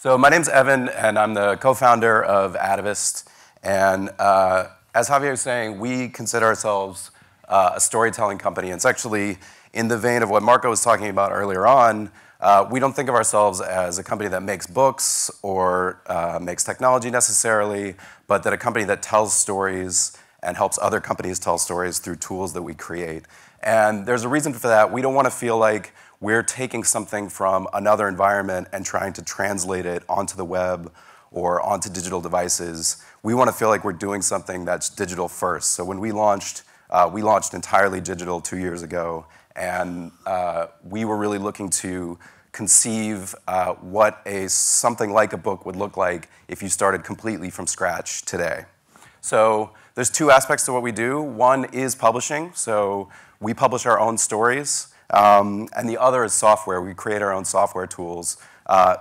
So my name's Evan, and I'm the co-founder of Atavist. And as Javier was saying, we consider ourselves a storytelling company. And it's actually in the vein of what Marco was talking about earlier on. We don't think of ourselves as a company that makes books or makes technology necessarily, but that a company that tells stories and helps other companies tell stories through tools that we create. And there's a reason for that. We don't want to feel like we're taking something from another environment and trying to translate it onto the web or onto digital devices. We want to feel like we're doing something that's digital first. So when we launched entirely digital 2 years ago, and we were really looking to conceive what something like a book would look like if you started completely from scratch today. So there's two aspects to what we do. One is publishing, so we publish our own stories. And the other is software. We create our own software tools,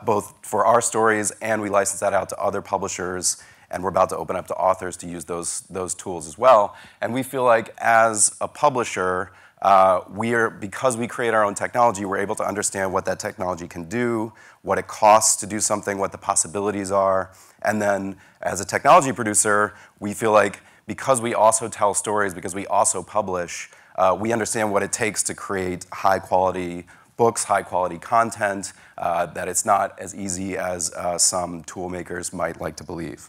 both for our stories, and we license that out to other publishers, and we're about to open up to authors to use those tools as well. And we feel like as a publisher, because we create our own technology, we're able to understand what that technology can do, what it costs to do something, what the possibilities are. And then as a technology producer, we feel like because we also tell stories, because we also publish, we understand what it takes to create high-quality books, high-quality content, that it's not as easy as some tool makers might like to believe.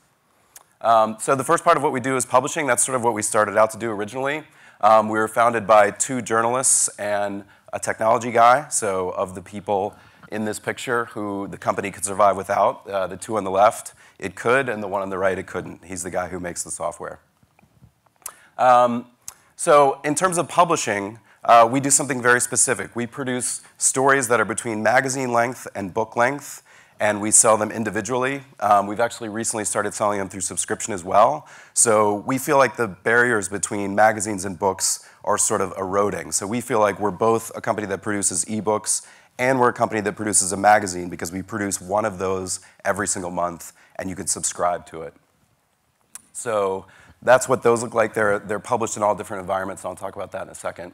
So the first part of what we do is publishing. That's sort of what we started out to do originally. We were founded by 2 journalists and a technology guy. So of the people in this picture who the company could survive without, the 2 on the left, it could, and the one on the right, it couldn't. He's the guy who makes the software. So in terms of publishing, we do something very specific. We produce stories that are between magazine length and book length, and we sell them individually. We've actually recently started selling them through subscription as well. So we feel like the barriers between magazines and books are sort of eroding. So we feel like we're both a company that produces ebooks, and we're a company that produces a magazine because we produce one of those every single month, and you can subscribe to it. So that's what those look like. They're published in all different environments, and I'll talk about that in a second.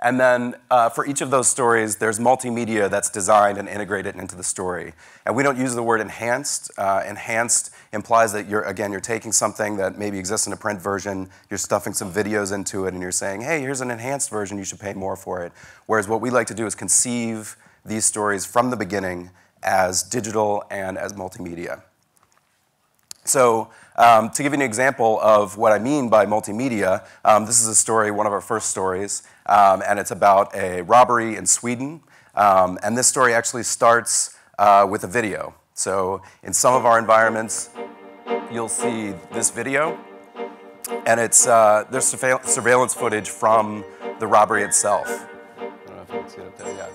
And then for each of those stories, there's multimedia that's designed and integrated into the story. And we don't use the word enhanced. Enhanced implies that you're taking something that maybe exists in a print version, you're stuffing some videos into it, and you're saying, hey, here's an enhanced version, you should pay more for it. Whereas what we like to do is conceive these stories from the beginning as digital and as multimedia. So to give you an example of what I mean by multimedia, this is a story, one of our first stories, and it's about a robbery in Sweden. And this story actually starts with a video. So in some of our environments, you'll see this video, and there's surveillance footage from the robbery itself. I don't know if you can see it up there,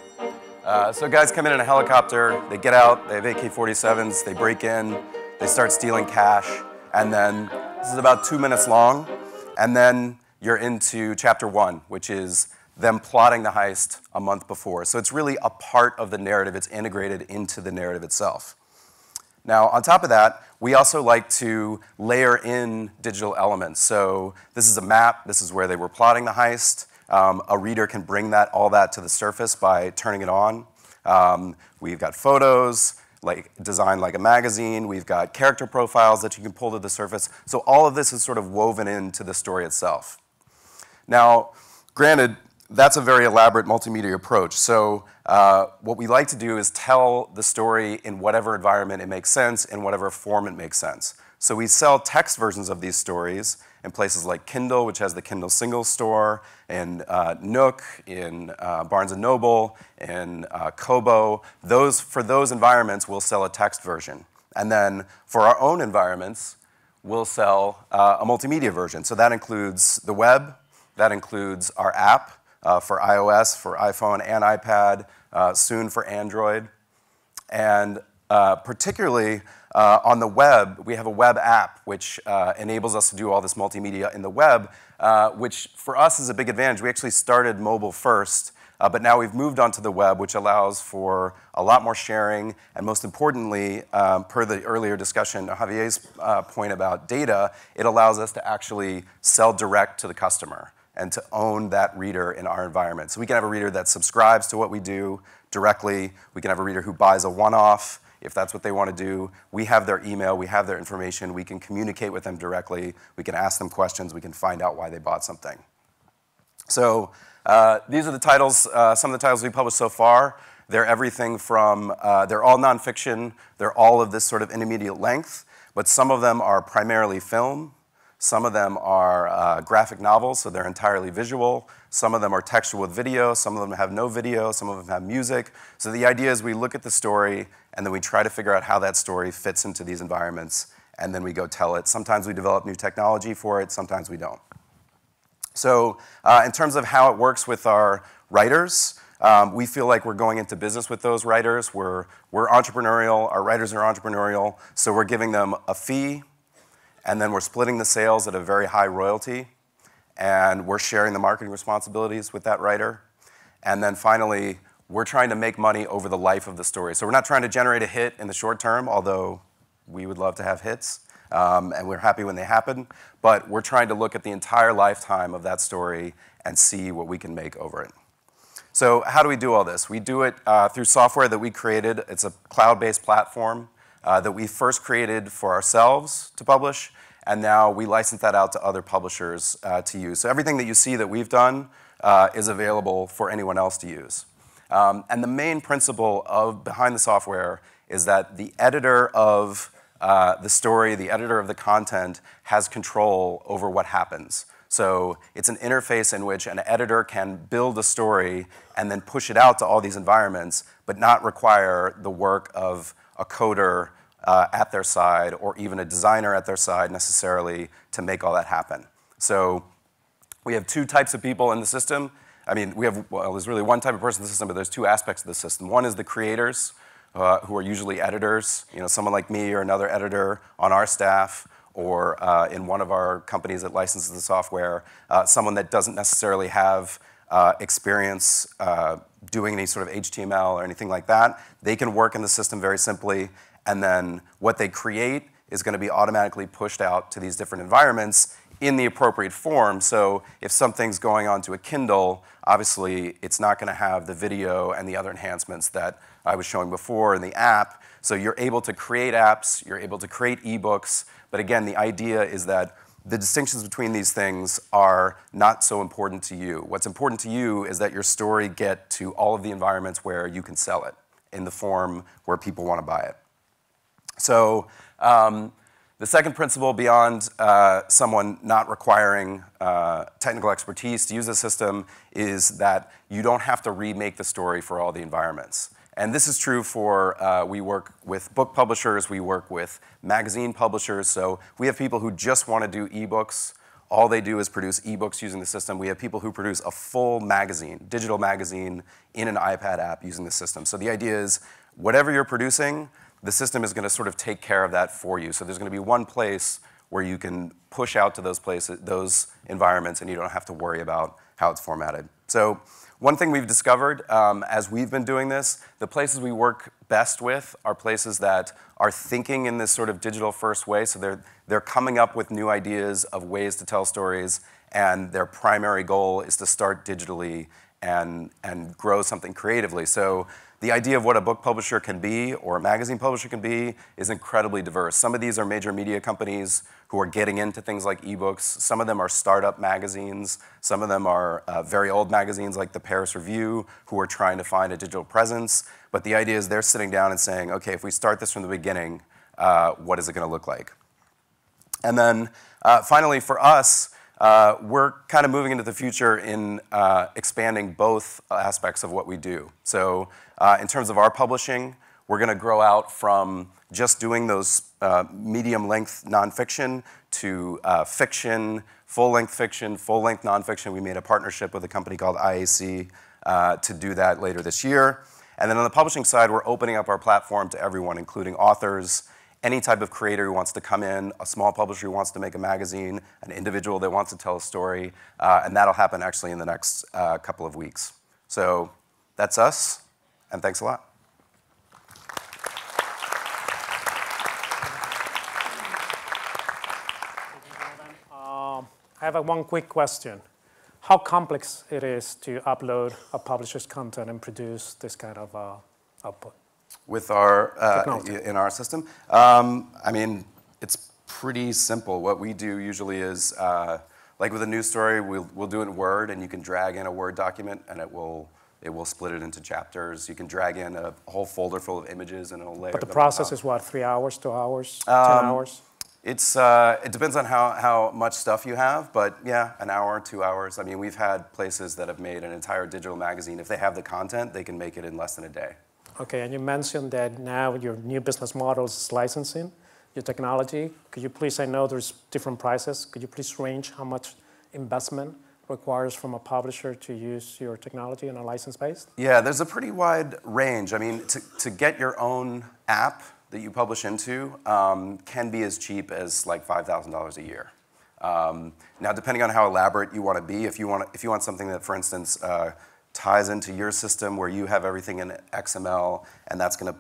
yeah. So guys come in a helicopter, they get out, they have AK-47s, they break in, they start stealing cash, and then this is about 2 minutes long, and then you're into chapter 1, which is them plotting the heist a month before. So it's really a part of the narrative. It's integrated into the narrative itself. Now, on top of that, we also like to layer in digital elements. So this is a map. This is where they were plotting the heist. A reader can bring all that to the surface by turning it on. We've got photos, designed like a magazine. We've got character profiles that you can pull to the surface. So all of this is sort of woven into the story itself. Now, granted, that's a very elaborate multimedia approach. So what we like to do is tell the story in whatever environment it makes sense, in whatever form it makes sense. So we sell text versions of these stories in places like Kindle, which has the Kindle Singles store, in Nook, in Barnes & Noble, in Kobo. For those environments, we'll sell a text version. And then for our own environments, we'll sell a multimedia version. So that includes the web, that includes our app for iOS, for iPhone and iPad, soon for Android. And particularly on the web, we have a web app which enables us to do all this multimedia in the web, which for us is a big advantage. We actually started mobile first, but now we've moved on to the web, which allows for a lot more sharing, and most importantly, per the earlier discussion, Javier's point about data, it allows us to actually sell direct to the customer and to own that reader in our environment. So we can have a reader that subscribes to what we do directly. We can have a reader who buys a one-off, if that's what they want to do. We have their email, we have their information, we can communicate with them directly, we can ask them questions, we can find out why they bought something. So these are the titles, some of the titles we published so far. They're everything from, they're all nonfiction, they're all of this sort of intermediate length, but some of them are primarily film, some of them are graphic novels, so they're entirely visual, some of them are textual with video, some of them have no video, some of them have music. So the idea is we look at the story and then we try to figure out how that story fits into these environments, and then we go tell it. Sometimes we develop new technology for it, sometimes we don't. So in terms of how it works with our writers, we feel like we're going into business with those writers. We're entrepreneurial, our writers are entrepreneurial, so we're giving them a fee, and then we're splitting the sales at a very high royalty, and we're sharing the marketing responsibilities with that writer. And then finally, we're trying to make money over the life of the story. So we're not trying to generate a hit in the short term, although we would love to have hits, and we're happy when they happen, but we're trying to look at the entire lifetime of that story and see what we can make over it. So how do we do all this? We do it through software that we created. It's a cloud-based platform that we first created for ourselves to publish, and now we license that out to other publishers to use. So everything that you see that we've done is available for anyone else to use. And the main principle behind the software is that the editor of the story, the editor of the content, has control over what happens. So it's an interface in which an editor can build a story and then push it out to all these environments, but not require the work of a coder at their side or even a designer at their side necessarily to make all that happen. So we have two types of people in the system. I mean, there's really one type of person in the system, but there's two aspects of the system. One is the creators, who are usually editors, someone like me or another editor on our staff, or in one of our companies that licenses the software, someone that doesn't necessarily have experience doing any sort of HTML or anything like that. They can work in the system very simply, and then what they create is going to be automatically pushed out to these different environments in the appropriate form. So if something's going onto a Kindle, obviously it's not going to have the video and the other enhancements that I was showing before in the app. So you're able to create apps, you're able to create ebooks, but again, the idea is that the distinctions between these things are not so important to you. What's important to you is that your story get to all of the environments where you can sell it in the form where people want to buy it. So the second principle, beyond someone not requiring technical expertise to use the system, is that you don't have to remake the story for all the environments. And this is true for, we work with book publishers, we work with magazine publishers, so we have people who just want to do ebooks. All they do is produce ebooks using the system. We have people who produce a full magazine, digital magazine, in an iPad app using the system. So the idea is, whatever you're producing, the system is going to sort of take care of that for you. So there's going to be one place where you can push out to those places, those environments, and you don't have to worry about how it's formatted. So one thing we've discovered as we've been doing this, the places we work best with are places that are thinking in this sort of digital-first way. So they're coming up with new ideas of ways to tell stories, and their primary goal is to start digitally and grow something creatively. So the idea of what a book publisher can be or a magazine publisher can be is incredibly diverse. Some of these are major media companies who are getting into things like ebooks. Some of them are startup magazines. Some of them are very old magazines like the Paris Review who are trying to find a digital presence. But the idea is they're sitting down and saying, okay, if we start this from the beginning, what is it going to look like? And then finally for us, we're kind of moving into the future in expanding both aspects of what we do. So in terms of our publishing, we're going to grow out from just doing those medium-length nonfiction to fiction, full-length nonfiction. We made a partnership with a company called IAC to do that later this year. And then on the publishing side, we're opening up our platform to everyone, including authors, any type of creator who wants to come in, a small publisher who wants to make a magazine, an individual that wants to tell a story, and that'll happen actually in the next couple of weeks. So that's us, and thanks a lot. I have one quick question. How complex it is to upload a publisher's content and produce this kind of output? With our, in our system? I mean, it's pretty simple. What we do usually is, like with a news story, we'll do it in Word, and you can drag in a Word document, and it will split it into chapters. You can drag in a whole folder full of images, and it'll layer them. But the process is what, 3 hours, 2 hours, 10 hours? It depends on how much stuff you have, but yeah, an hour, 2 hours. I mean, we've had places that have made an entire digital magazine. If they have the content, they can make it in less than a day. Okay, and you mentioned that now your new business model is licensing your technology. Could you please, I know there's different prices, could you please range how much investment requires from a publisher to use your technology on a license base? Yeah, there's a pretty wide range. I mean, to get your own app that you publish into can be as cheap as like $5,000 a year. Now, depending on how elaborate you want to be, if you want something that, for instance, ties into your system where you have everything in XML, and it's going to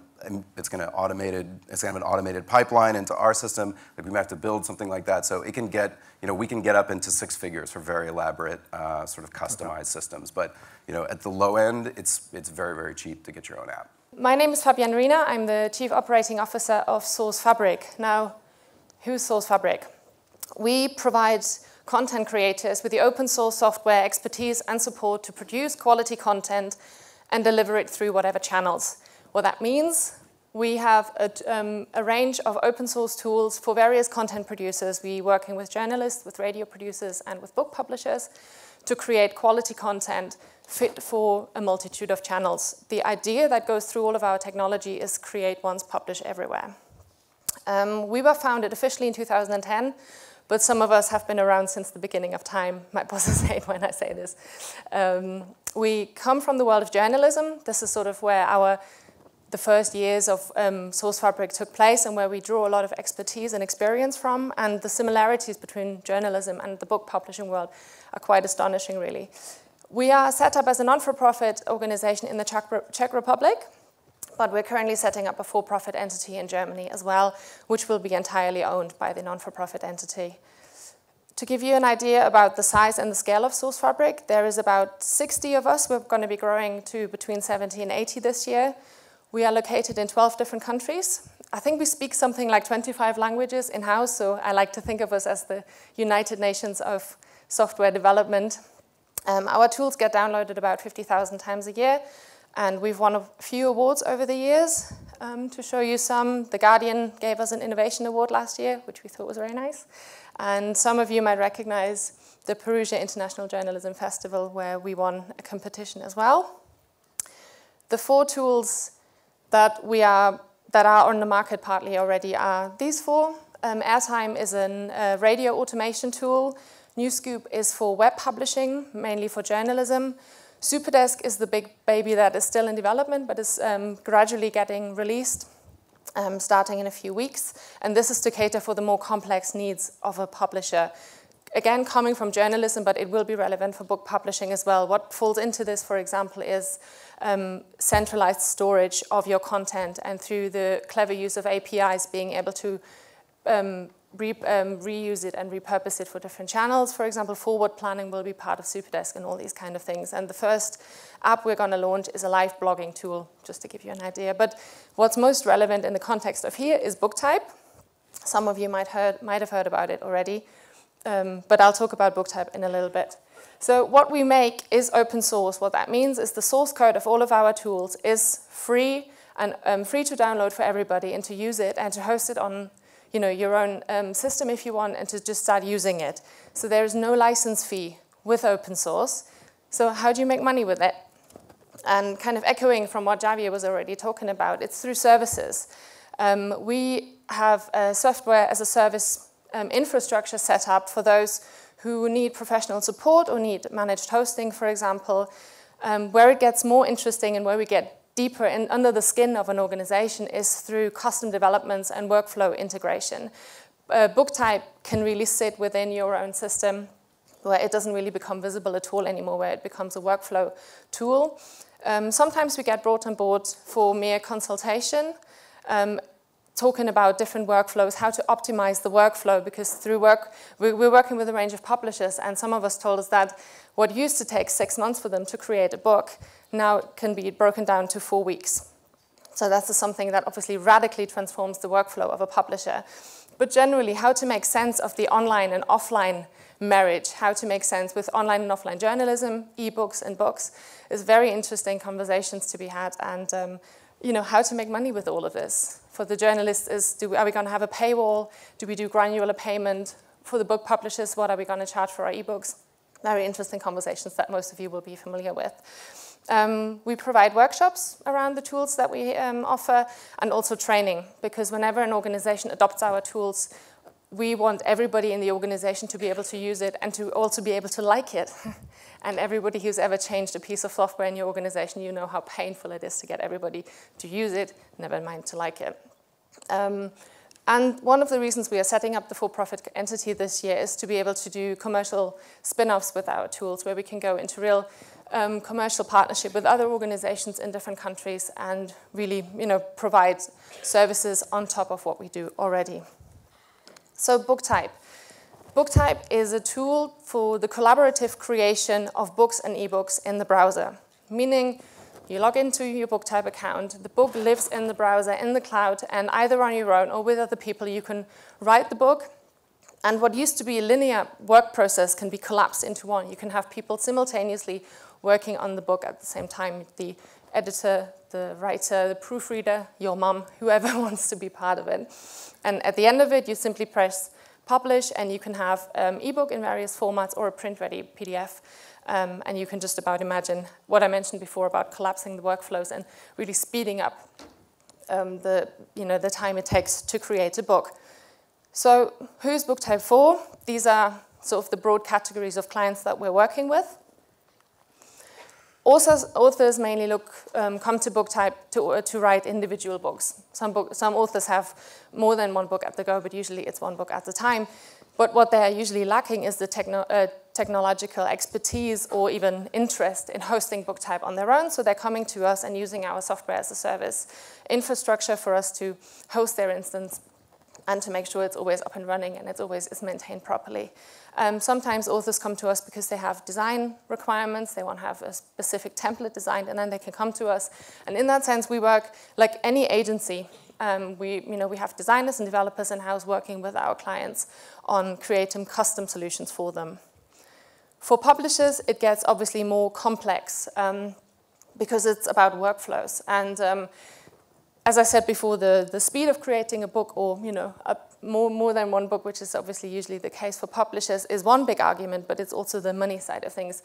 have an automated pipeline into our system. Like we might have to build something like that. So it can get, we can get up into 6 figures for very elaborate, sort of customized systems. But at the low end, it's very, very cheap to get your own app. My name is Fabienne Riener. I'm the Chief Operating Officer of Source Fabric. Now, who's Source Fabric? We provide content creators with the open source software expertise and support to produce quality content and deliver it through whatever channels. What that means, we have a range of open source tools for various content producers. We're working with journalists, with radio producers, and with book publishers to create quality content fit for a multitude of channels. The idea that goes through all of our technology is create once, publish everywhere. We were founded officially in 2010, but some of us have been around since the beginning of time. My bosses say it when I say this. We come from the world of journalism. This is sort of where the first years of Source Fabric took place and where we draw a lot of expertise and experience from. And the similarities between journalism and the book publishing world are quite astonishing, really. We are set up as a non-for-profit organization in the Czech Republic, but we're currently setting up a for-profit entity in Germany as well, which will be entirely owned by the non-for-profit entity. To give you an idea about the size and the scale of Source Fabric, there is about 60 of us. We're going to be growing to between 70 and 80 this year. We are located in 12 different countries. I think we speak something like 25 languages in-house, so I like to think of us as the United Nations of software development. Our tools get downloaded about 50,000 times a year, and we've won a few awards over the years. To show you some, The Guardian gave us an Innovation Award last year, which we thought was very nice. And some of you might recognize the Perugia International Journalism Festival, where we won a competition as well. The 4 tools that are on the market partly already are these 4. Airtime is a radio automation tool. NewsScoop is for web publishing, mainly for journalism. Superdesk is the big baby that is still in development, but is gradually getting released, starting in a few weeks. And this is to cater for the more complex needs of a publisher. Again, coming from journalism, but it will be relevant for book publishing as well. What falls into this, for example, is centralized storage of your content, and through the clever use of APIs, being able to reuse it and repurpose it for different channels. For example, forward planning will be part of Superdesk and all these kind of things. And the first app we're going to launch is a live blogging tool, just to give you an idea. But what's most relevant in the context of here is BookType. Some of you might have heard about it already, but I'll talk about BookType in a little bit. So what we make is open source. What that means is the source code of all of our tools is free and free to download for everybody and to use it and to host it on your own system if you want, and to just start using it. So there is no license fee with open source. So how do you make money with it? And kind of echoing from what Javier was already talking about, it's through services. We have a software as a service infrastructure set up for those who need professional support or need managed hosting, for example. Where it gets more interesting and where we get deeper under the skin of an organization is through custom developments and workflow integration. BookType can really sit within your own system, where it doesn't really become visible at all anymore, where it becomes a workflow tool. Sometimes we get brought on board for mere consultation, talking about different workflows, how to optimize the workflow, because we're working with a range of publishers, and some of us told us that what used to take 6 months for them to create a book now can be broken down to 4 weeks. So that's something that obviously radically transforms the workflow of a publisher. But generally, how to make sense of the online and offline marriage, how to make sense with online and offline journalism, ebooks and books, is very interesting conversations to be had. And how to make money with all of this. For the journalists, are we going to have a paywall? Do we do granular payment? For the book publishers, what are we going to charge for our ebooks? Very interesting conversations that most of you will be familiar with. We provide workshops around the tools that we offer, and also training, because whenever an organization adopts our tools, we want everybody in the organization to be able to use it and to also be able to like it. And everybody who's ever changed a piece of software in your organization, you know how painful it is to get everybody to use it, never mind to like it. And one of the reasons we are setting up the for-profit entity this year is to be able to do commercial spin-offs with our tools, where we can go into real commercial partnership with other organizations in different countries and really, provide services on top of what we do already. So BookType. BookType is a tool for the collaborative creation of books and ebooks in the browser, meaning you log into your BookType account, the book lives in the browser, in the cloud, and either on your own or with other people, you can write the book. And what used to be a linear work process can be collapsed into one. You can have people simultaneously working on the book at the same time, the editor, the writer, the proofreader, your mom, whoever wants to be part of it. And at the end of it, you simply press publish, and you can have ebook in various formats or a print-ready PDF. And you can just about imagine what I mentioned before about collapsing the workflows and really speeding up the time it takes to create a book. So who's BookType for? These are sort of the broad categories of clients that we're working with. Authors mainly come to BookType to write individual books. Some authors have more than one book at the go, but usually it's one book at a time. But what they are usually lacking is the technological expertise or even interest in hosting BookType on their own. So they're coming to us and using our software as a service infrastructure for us to host their instance and to make sure it's always up and running and it's always is maintained properly. Sometimes authors come to us because they have design requirements, they want to have a specific template designed, and then they can come to us. And in that sense, we work like any agency. We have designers and developers in-house working with our clients on creating custom solutions for them. For publishers, it gets obviously more complex because it's about workflows. And as I said before, the speed of creating a book or more than one book, which is obviously usually the case for publishers, is one big argument, but it's also the money side of things.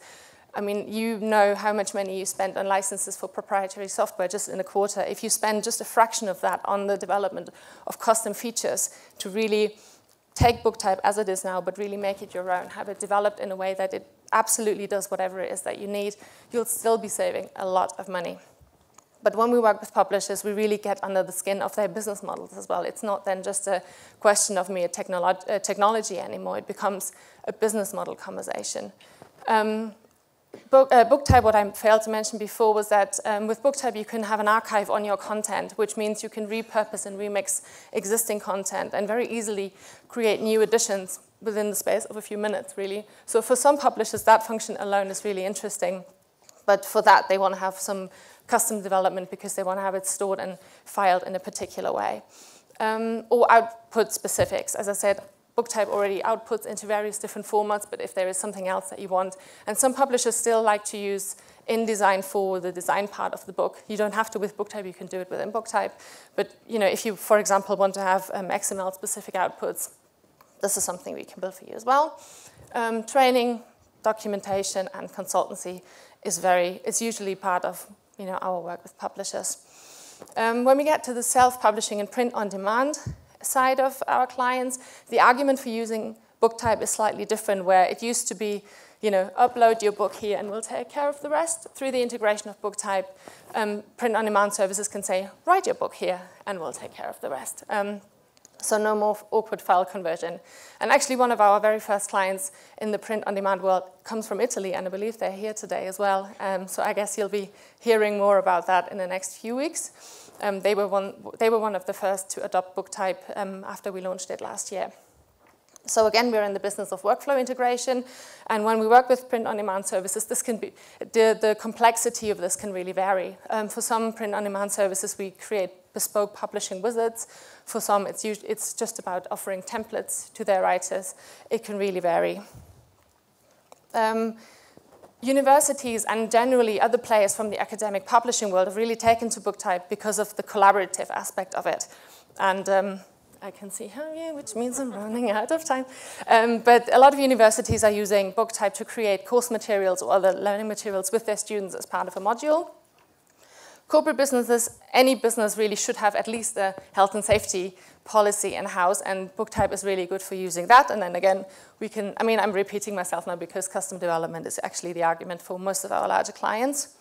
I mean, you know how much money you spend on licenses for proprietary software just in a quarter. If you spend just a fraction of that on the development of custom features to really take BookType as it is now, but really make it your own, have it developed in a way that it absolutely does whatever it is that you need, you'll still be saving a lot of money. But when we work with publishers, we really get under the skin of their business models as well. It's not then just a question of mere technology anymore. It becomes a business model conversation. BookType, what I failed to mention before, was that with BookType, you can have an archive on your content, which means you can repurpose and remix existing content and very easily create new editions within the space of a few minutes, really. So for some publishers, that function alone is really interesting. But for that, they want to have some custom development because they want to have it stored and filed in a particular way. Or output specifics. As I said, BookType already outputs into various different formats, but if there is something else that you want, and some publishers still like to use InDesign for the design part of the book. You don't have to with BookType, you can do it within BookType. But if you, for example, want to have XML-specific outputs, this is something we can build for you as well. Training, documentation, and consultancy is usually part of our work with publishers. When we get to the self-publishing and print-on-demand side of our clients, the argument for using BookType is slightly different, where it used to be, upload your book here and we'll take care of the rest. Through the integration of BookType, print-on-demand services can say, write your book here and we'll take care of the rest. So no more awkward file conversion. And actually one of our very first clients in the print-on-demand world comes from Italy, and I believe they're here today as well. So I guess you'll be hearing more about that in the next few weeks. They were one of the first to adopt BookType after we launched it last year. So again, we're in the business of workflow integration, and when we work with print-on-demand services, this can be the complexity of this can really vary. For some print-on-demand services, we create bespoke publishing wizards. For some, it's just about offering templates to their writers. It can really vary. Universities and generally other players from the academic publishing world have really taken to BookType because of the collaborative aspect of it. And I can see how, yeah, which means I'm running out of time. But a lot of universities are using BookType to create course materials or other learning materials with their students as part of a module. Corporate businesses, any business really should have at least a health and safety policy in-house, and BookType is really good for using that. And then again, we can, I mean, I'm repeating myself now because custom development is actually the argument for most of our larger clients.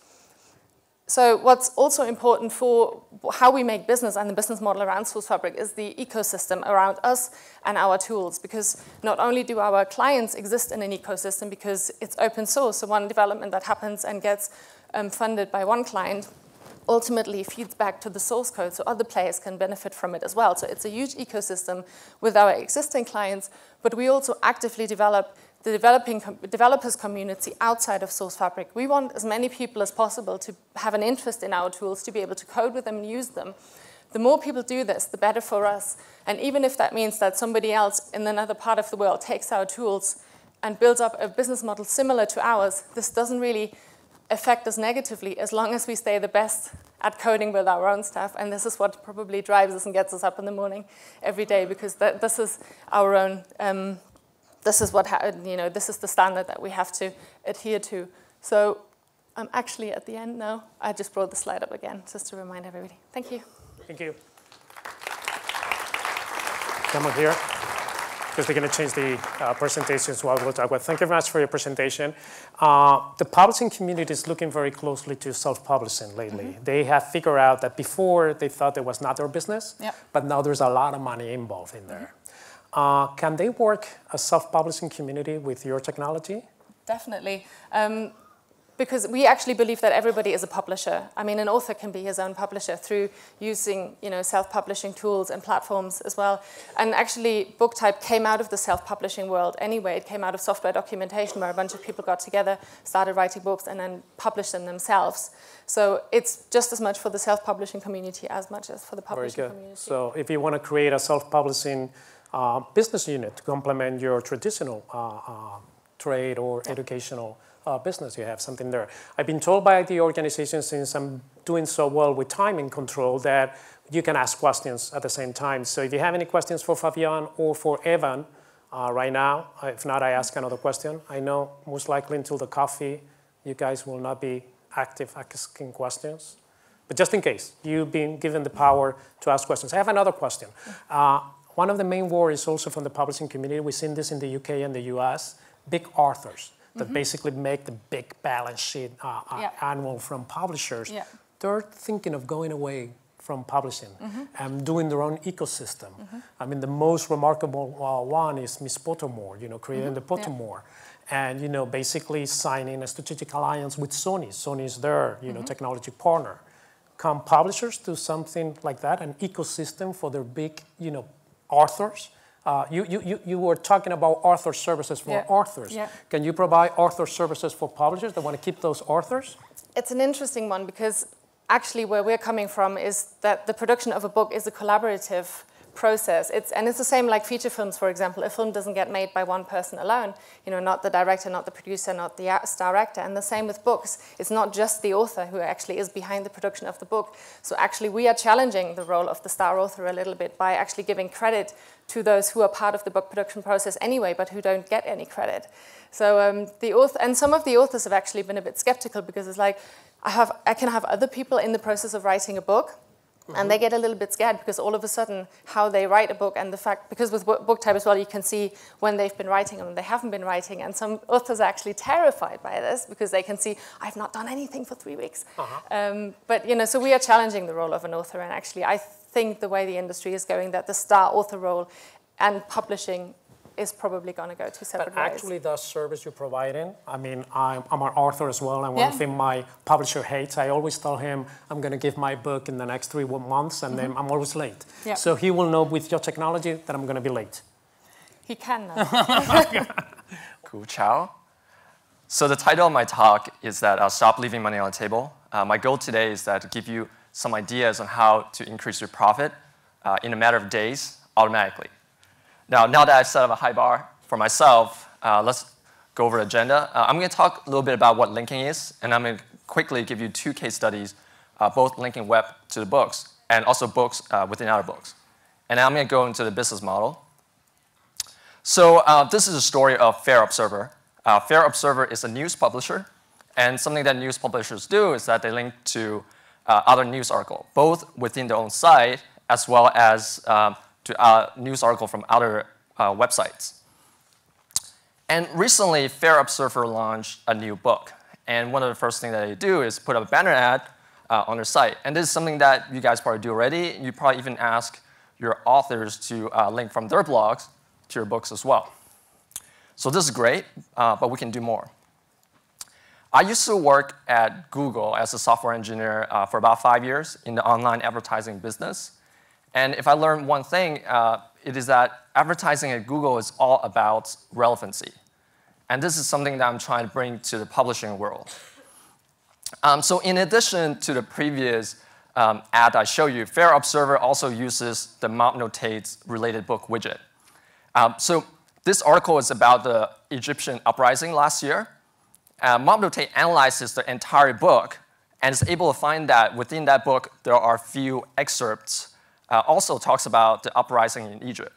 So what's also important for how we make business and the business model around Source Fabric is the ecosystem around us and our tools, because not only do our clients exist in an ecosystem because it's open source, so one development that happens and gets funded by one client ultimately feeds back to the source code so other players can benefit from it as well. So it's a huge ecosystem with our existing clients, but we also actively develop the developers community outside of Source Fabric. We want as many people as possible to have an interest in our tools, to be able to code with them and use them. The more people do this, the better for us. And even if that means that somebody else in another part of the world takes our tools and builds up a business model similar to ours, this doesn't really affect us negatively as long as we stay the best at coding with our own stuff. And this is what probably drives us and gets us up in the morning every day, because this is our own, this is what, this is the standard that we have to adhere to. So I'm actually at the end now. I just brought the slide up again, just to remind everybody. Thank you. Thank you. Come on here, because they're going to change the presentations while we'll talk about. Thank you very much for your presentation. The publishing community is looking very closely to self-publishing lately. Mm-hmm. They have figured out that before they thought it was not their business, yep, but now there's a lot of money involved in there. Mm-hmm. Can they work a self-publishing community with your technology? Definitely. Because we actually believe that everybody is a publisher. I mean, an author can be his own publisher through using, self-publishing tools and platforms as well. And actually, BookType came out of the self-publishing world anyway. It came out of software documentation, where a bunch of people got together, started writing books, and then published them themselves. So it's just as much for the self-publishing community as much as for the publishing community. So if you want to create a self-publishing business unit to complement your traditional trade or educational business, you have something there. I've been told by the organization, since I'm doing so well with timing control, that you can ask questions at the same time. So if you have any questions for Fabian or for Evan right now, if not, I ask another question. I know most likely until the coffee, you guys will not be active asking questions. But just in case, you've been given the power to ask questions. I have another question. One of the main worries also from the publishing community, we've seen this in the UK and the US, big authors that basically make the big balance sheet annual from publishers. Yeah. They're thinking of going away from publishing and doing their own ecosystem. I mean, the most remarkable one is Miss Pottermore, creating the Pottermore. And, basically signing a strategic alliance with Sony. Sony's their, technology partner. Can publishers do something like that, an ecosystem for their big, authors? You were talking about author services for authors. Yeah. Can you provide author services for publishers that want to keep those authors? It's an interesting one, because actually where we're coming from is that the production of a book is a collaborative process. And it's the same like feature films, for example. A film doesn't get made by one person alone, not the director, not the producer, not the star actor. And the same with books. It's not just the author who actually is behind the production of the book. So actually we are challenging the role of the star author a little bit by actually giving credit to those who are part of the book production process anyway, but who don't get any credit. So some of the authors have actually been a bit skeptical, because it's like, I can have other people in the process of writing a book, and they get a little bit scared, because all of a sudden how they write a book, and the fact, because with BookType as well, you can see when they've been writing and when they haven't been writing. And some authors are actually terrified by this, because they can see, I've not done anything for 3 weeks. But, so we are challenging the role of an author. And actually, I think the way the industry is going, that the star author role and publishing is probably going to go two separate ways. But actually, the service you're providing, I mean, I'm an author as well, and one thing my publisher hates, I always tell him I'm going to give my book in the next 3 months, and then I'm always late. So he will know with your technology that I'm going to be late. He can now. Cool, ciao. So the title of my talk is that Stop Leaving Money on the Table. My goal today is that to give you some ideas on how to increase your profit in a matter of days automatically. Now that I've set up a high bar for myself, let's go over the agenda. I'm going to talk a little bit about what linking is, and I'm going to quickly give you 2 case studies, both linking web to the books and also books within other books. And I'm going to go into the business model. So this is a story of Fair Observer. Fair Observer is a news publisher, and something that news publishers do is that they link to other news articles, both within their own site as well as to news articles from other websites. And recently, Fair Observer launched a new book. And one of the first things that they do is put up a banner ad on their site. And this is something that you guys probably do already. You probably even ask your authors to link from their blogs to your books as well. So this is great, but we can do more. I used to work at Google as a software engineer for about 5 years in the online advertising business. And if I learned one thing, it is that advertising at Google is all about relevancy. And this is something that I'm trying to bring to the publishing world. So in addition to the previous ad I showed you, Fair Observer also uses the mob notates related book widget. So this article is about the Egyptian uprising last year. Mob notate analyzes the entire book and is able to find that within that book there are few excerpts. Also talks about the uprising in Egypt.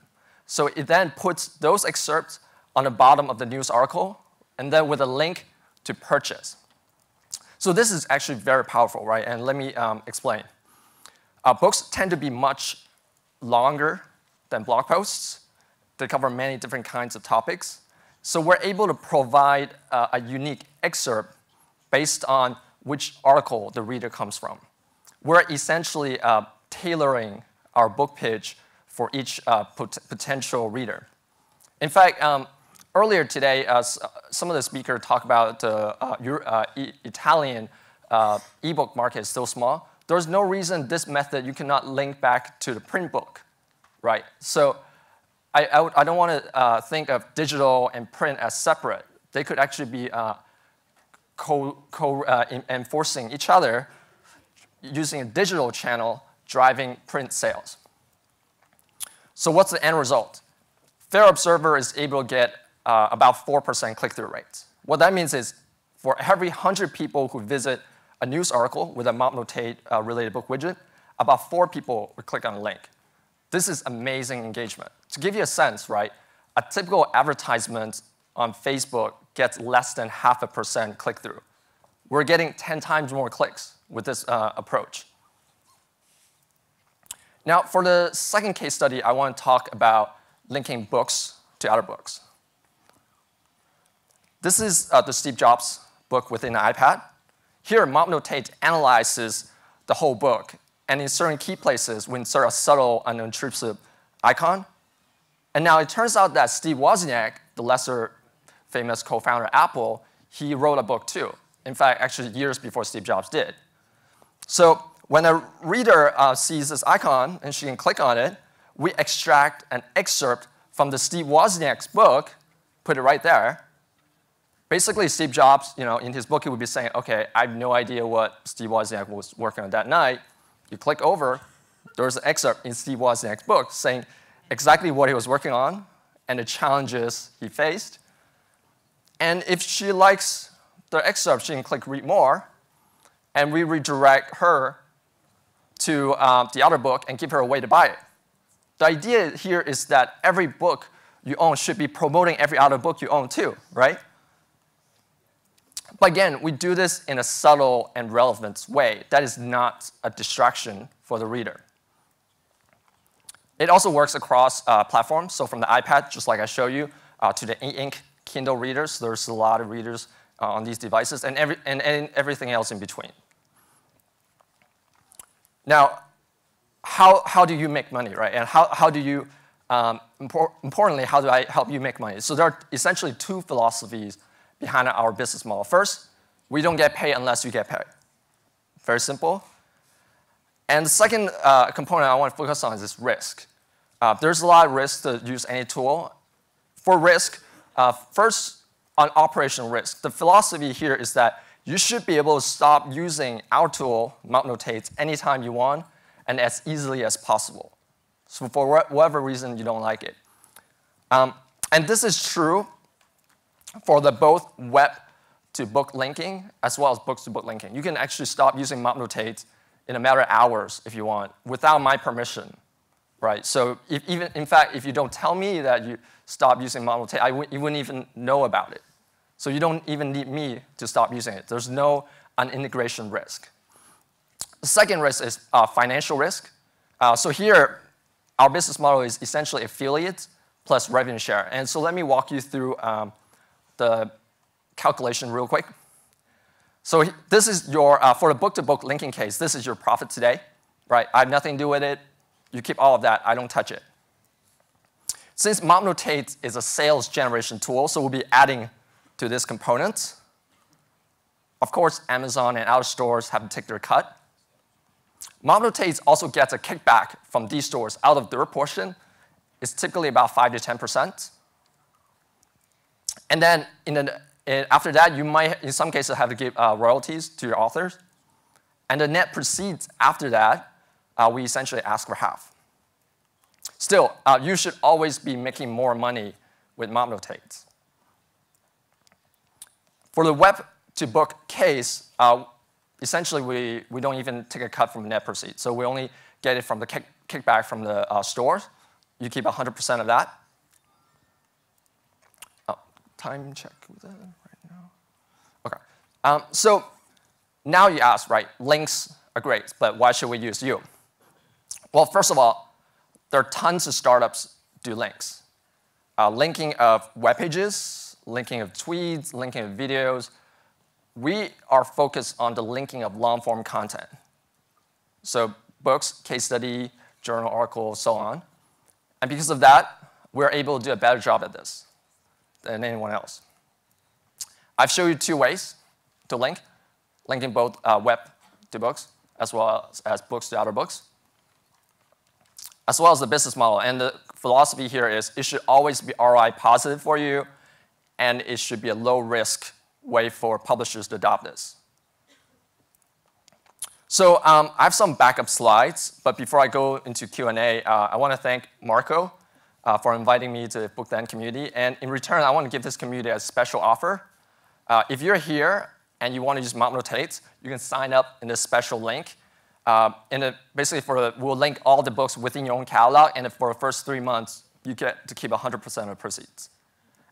So it then puts those excerpts on the bottom of the news article and then with a link to purchase. So this is actually very powerful, right? And let me explain. Books tend to be much longer than blog posts. They cover many different kinds of topics. So we're able to provide a unique excerpt based on which article the reader comes from. We're essentially tailoring our book pitch for each potential reader. In fact, earlier today, some of the speakers talked about the Italian ebook market is still small. There's no reason this method you cannot link back to the print book, right? So I don't want to think of digital and print as separate. They could actually be enforcing each other using a digital channel driving print sales. So what's the end result? Fair Observer is able to get about 4% click-through rates. What that means is for every 100 people who visit a news article with a mob notate related book widget, about 4 people would click on a link. This is amazing engagement. To give you a sense, right, a typical advertisement on Facebook gets less than 0.5% click-through. We're getting 10 times more clicks with this approach. Now, for the second case study, I want to talk about linking books to other books. This is the Steve Jobs book within the iPad. Here, mob notate analyzes the whole book, and in certain key places, we insert a subtle and unobtrusive icon. And now it turns out that Steve Wozniak, the lesser famous co-founder of Apple, he wrote a book too. In fact, actually years before Steve Jobs did. So when a reader sees this icon and she can click on it, we extract an excerpt from the Steve Wozniak's book, put it right there. Basically, Steve Jobs, in his book, he would be saying, OK, I have no idea what Steve Wozniak was working on that night. You click over, there's an excerpt in Steve Wozniak's book saying exactly what he was working on and the challenges he faced. And if she likes the excerpt, she can click read more, and we redirect her to the other book and give her a way to buy it. The idea here is that every book you own should be promoting every other book you own too, right? But again, we do this in a subtle and relevant way. That is not a distraction for the reader. It also works across platforms. So from the iPad, just like I showed you, to the e-ink Kindle readers. There's a lot of readers on these devices, and everything else in between. Now, how do you make money, right? And how do you, importantly, how do I help you make money? So there are essentially 2 philosophies behind our business model. First, we don't get paid unless you get paid. Very simple. And the second component I want to focus on is this risk. There's a lot of risk to use any tool. for risk, first on operational risk, the philosophy here is that you should be able to stop using our tool, Mount Notate, anytime you want and as easily as possible. So for whatever reason you don't like it. And this is true for the both web-to-book linking as well as books-to-book linking. You can actually stop using Mount Notate in a matter of hours if you want, without my permission, right? So in fact, if you don't tell me that you stop using Mount Notate, you wouldn't even know about it. So you don't even need me to stop using it. There's no integration risk. The second risk is financial risk. So here, our business model is essentially affiliate plus revenue share. And so let me walk you through the calculation real quick. So this is your, for the book-to-book linking case, this is your profit today, right? I have nothing to do with it. You keep all of that. I don't touch it. Since Mount Notate is a sales generation tool, so we'll be adding to this component. Of course, Amazon and other stores have to take their cut. Mount Notate also gets a kickback from these stores out of their portion. It's typically about 5 to 10%. And then after that, you might, in some cases, have to give royalties to your authors. And the net proceeds after that, we essentially ask for half. Still, you should always be making more money with Mount Notate. For the web-to-book case, essentially, we don't even take a cut from the net proceeds. So we only get it from the kickback from the stores. You keep 100% of that. Oh, time check with that right now. OK. So now you ask, right, links are great, but why should we use you? Well, first of all, there are tons of startups do links. Linking of web pages, linking of tweets, linking of videos. We are focused on the linking of long-form content. So books, case study, journal article, so on. And because of that, we're able to do a better job at this than anyone else. I've shown you 2 ways to link, linking both web to books as well as books to other books, as well as the business model. And the philosophy here is it should always be ROI positive for you, and it should be a low-risk way for publishers to adopt this. So I have some backup slides, but before I go into Q&A, I want to thank Marco for inviting me to the IfBookThen community. And in return, I want to give this community a special offer. If you're here and you want to use Mount Notate, you can sign up in this special link. Basically, we'll link all the books within your own catalog, and for the first 3 months, you get to keep 100% of the proceeds.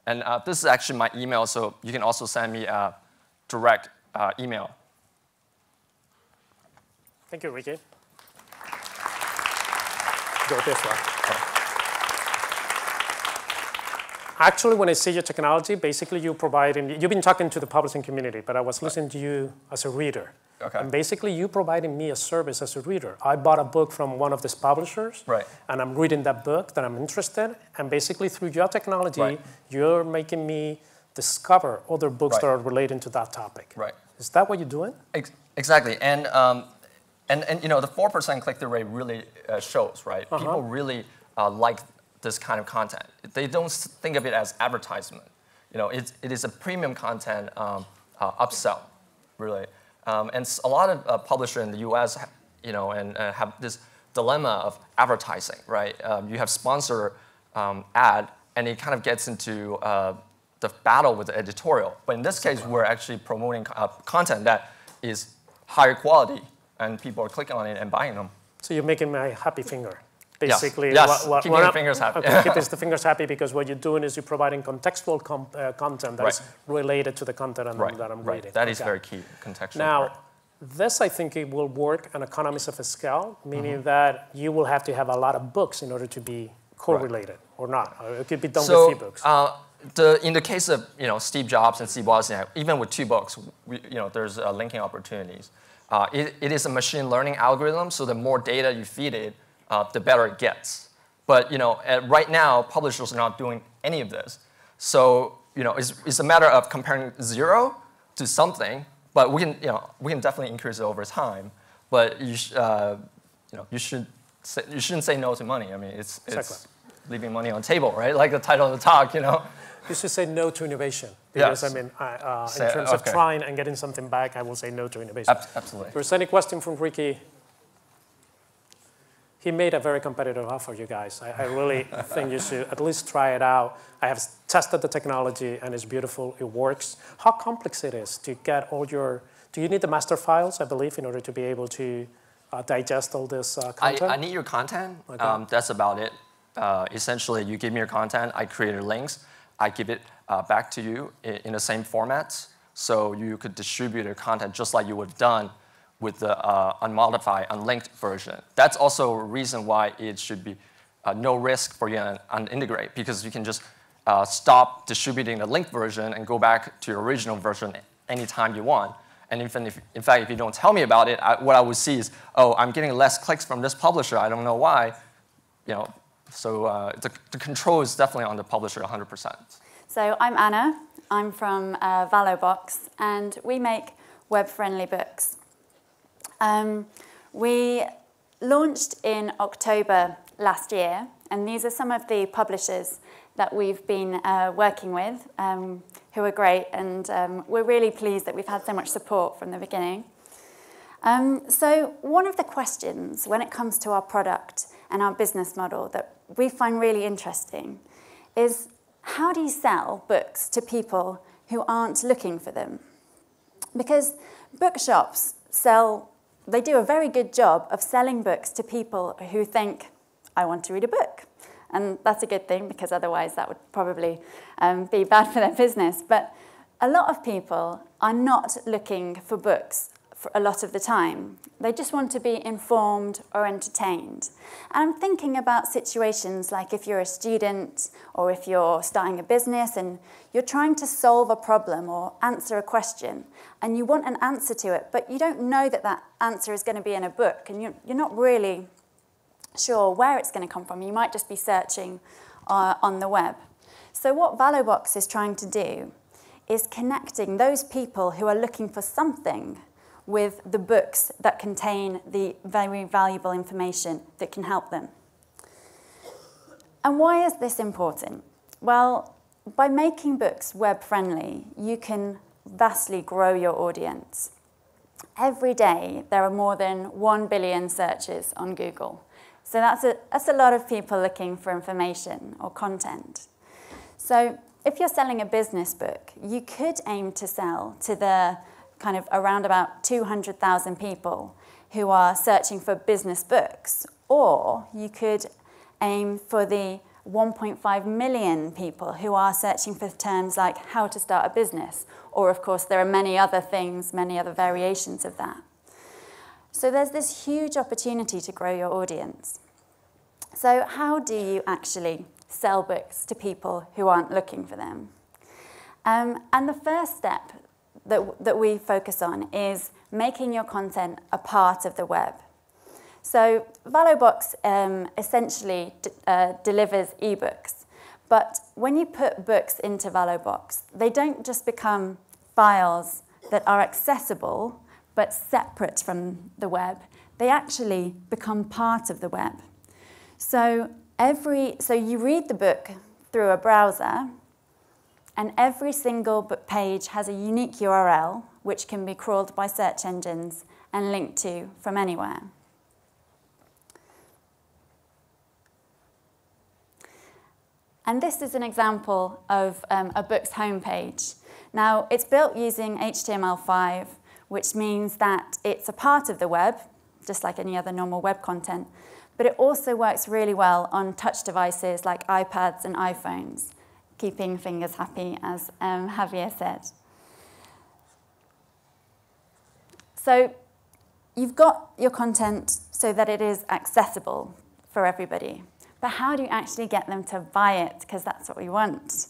And this is actually my email, so you can also send me a direct email. Thank you, Ricky. Go this way. Actually, when I see your technology, basically you've been talking to the publishing community, but I was listening to you as a reader. Okay. And basically, you providing me a service as a reader. I bought a book from one of these publishers, right, and I'm reading that book that I'm interested in, and basically through your technology, right, you're making me discover other books, right, that are relating to that topic. Right. Is that what you're doing? Exactly. And you know, the 4% click-through rate really shows, right? People really like this kind of content. They don't think of it as advertisement. You know, it is a premium content upsell, really. And a lot of publishers in the US, you know, and have this dilemma of advertising, right? You have sponsor ad, and it kind of gets into the battle with the editorial. But in this case, we're actually promoting content that is higher quality, and people are clicking on it and buying them. So you're making my happy finger. Basically, yes. Keep your fingers happy. Okay, keep the fingers happy, because what you're doing is you're providing contextual content that, right, is related to the content that I'm reading. That is very key, contextual. Now, this, I think it will work on economies of scale, meaning that you will have to have a lot of books in order to be correlated, or not. Or it could be done with 3 books. In the case of, you know, Steve Jobs and Steve Wozniak, even with 2 books, you know, there's linking opportunities. It is a machine learning algorithm, so the more data you feed it, the better it gets. But you know, right now, publishers are not doing any of this. So you know, it's a matter of comparing 0 to something. But we can definitely increase it over time. But you shouldn't say no to money. I mean, leaving money on the table, right? Like the title of the talk, you know. You should say no to innovation. Because, Yes. I mean, in terms of trying and getting something back, I will say no to innovation. Absolutely. If there's any question from Ricky, he made a very competitive offer, you guys. I really think you should at least try it out. I have tested the technology, and it's beautiful. It works. How complex it is to get all your... Do you need the master files, I believe, in order to be able to digest all this content? I need your content. Okay. That's about it. Essentially, you give me your content. I create links. I give it back to you in the same format, so you could distribute your content just like you would have done with the unmodified, unlinked version. That's also a reason why it should be no risk for you to unintegrate, because you can just stop distributing the linked version and go back to your original version anytime you want. And in fact, if you don't tell me about it, what I would see is, oh, I'm getting less clicks from this publisher. I don't know why. You know, so the control is definitely on the publisher 100%. So I'm Anna. I'm from ValoBox, and we make web-friendly books. We launched in October last year, and these are some of the publishers that we've been working with, who are great, and we're really pleased that we've had so much support from the beginning. So one of the questions when it comes to our product and our business model that we find really interesting is, how do you sell books to people who aren't looking for them? Because bookshops they do a very good job of selling books to people who think, I want to read a book. And that's a good thing, because otherwise that would probably be bad for their business. But a lot of people are not looking for books for a lot of the time. They just want to be informed or entertained. And I'm thinking about situations like if you're a student or if you're starting a business and you're trying to solve a problem or answer a question, and you want an answer to it, but you don't know that that answer is going to be in a book, and you're not really sure where it's going to come from. You might just be searching on the web. So what ValoBox is trying to do is connecting those people who are looking for something with the books that contain the very valuable information that can help them. And why is this important? Well, by making books web-friendly, you can vastly grow your audience. Every day, there are more than 1 billion searches on Google. So that's a lot of people looking for information or content. So if you're selling a business book, you could aim to sell to the kind of around about 200,000 people who are searching for business books, or you could aim for the 1.5 million people who are searching for terms like how to start a business, or of course there are many other things, many other variations of that. So there's this huge opportunity to grow your audience. So how do you actually sell books to people who aren't looking for them? And the first step that we focus on is making your content a part of the web. So ValoBox essentially delivers ebooks, but when you put books into ValoBox, they don't just become files that are accessible but separate from the web. They actually become part of the web. So you read the book through a browser, and every single book page has a unique URL which can be crawled by search engines and linked to from anywhere. And this is an example of a book's homepage. Now, it's built using HTML5, which means that it's a part of the web, just like any other normal web content, but it also works really well on touch devices like iPads and iPhones, keeping fingers happy, as Javier said. So you've got your content so that it is accessible for everybody. But how do you actually get them to buy it? Because that's what we want.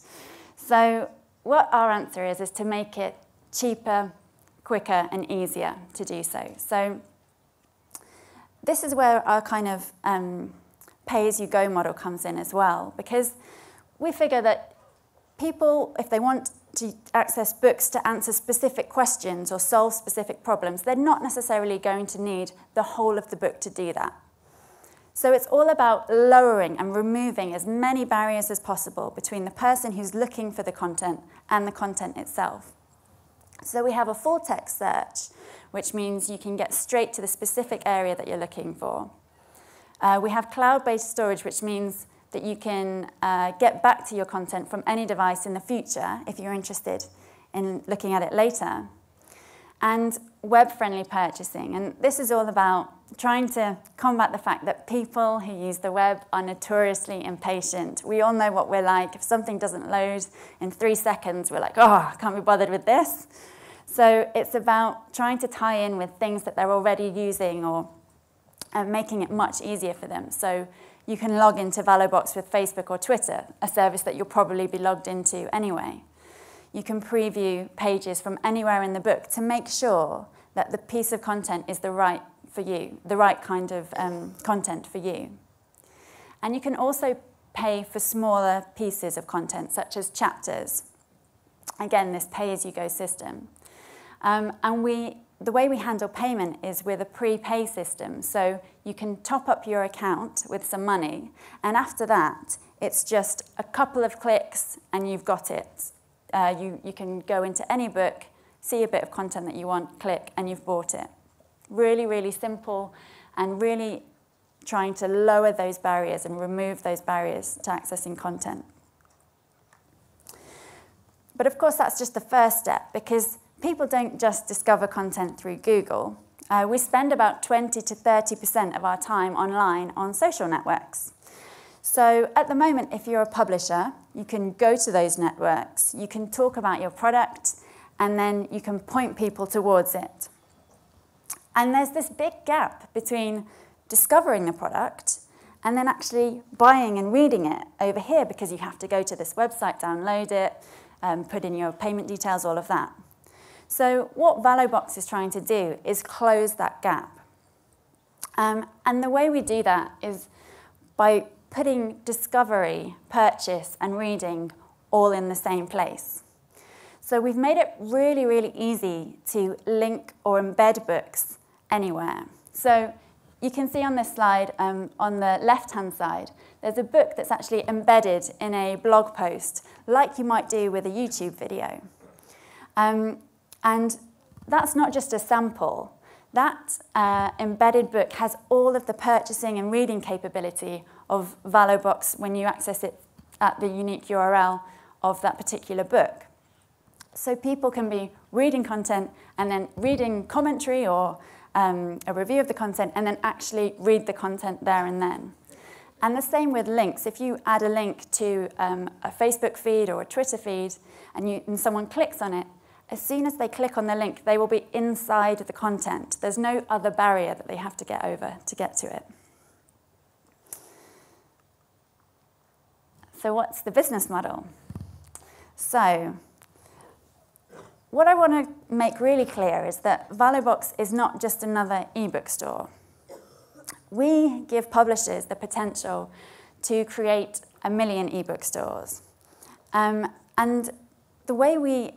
So what our answer is to make it cheaper, quicker, and easier to do so. So this is where our kind of pay-as-you-go model comes in as well, because we figure that people, if they want to access books to answer specific questions or solve specific problems, they're not necessarily going to need the whole of the book to do that. So it's all about lowering and removing as many barriers as possible between the person who's looking for the content and the content itself. So we have a full text search, which means you can get straight to the specific area that you're looking for. We have cloud-based storage, which means that you can get back to your content from any device in the future if you're interested in looking at it later. And web-friendly purchasing. And this is all about trying to combat the fact that people who use the web are notoriously impatient. We all know what we're like. If something doesn't load in 3 seconds, we're like, oh, I can't be bothered with this. So it's about trying to tie in with things that they're already using or making it much easier for them. So you can log into ValoBox with Facebook or Twitter, a service that you'll probably be logged into anyway. You can preview pages from anywhere in the book to make sure that the piece of content is the right for you, the right kind of content for you. And you can also pay for smaller pieces of content, such as chapters. Again, this pay-as-you-go system. And the way we handle payment is with a prepay system. So you can top up your account with some money, and after that, it's just a couple of clicks and you've got it. You can go into any book, see a bit of content that you want, click, and you've bought it. Really, really simple, and really trying to lower those barriers and remove those barriers to accessing content. But of course, that's just the first step, because people don't just discover content through Google. We spend about 20 to 30% of our time online on social networks. So at the moment, if you're a publisher, you can go to those networks, you can talk about your product, and then you can point people towards it. And there's this big gap between discovering the product and then actually buying and reading it over here, because you have to go to this website, download it, put in your payment details, all of that. So what ValoBox is trying to do is close that gap. And the way we do that is by putting discovery, purchase, and reading all in the same place. So we've made it really, really easy to link or embed books anywhere. So you can see on this slide, on the left-hand side, there's a book that's actually embedded in a blog post, like you might do with a YouTube video. And that's not just a sample. That embedded book has all of the purchasing and reading capability of ValoBox when you access it at the unique URL of that particular book. So people can be reading content and then reading commentary or a review of the content and then actually read the content there and then. And the same with links. If you add a link to a Facebook feed or a Twitter feed and someone clicks on it, as soon as they click on the link, they will be inside the content. There's no other barrier that they have to get over to get to it. So what's the business model? So what I want to make really clear is that ValoBox is not just another ebook store. We give publishers the potential to create 1 million ebook stores. And the way we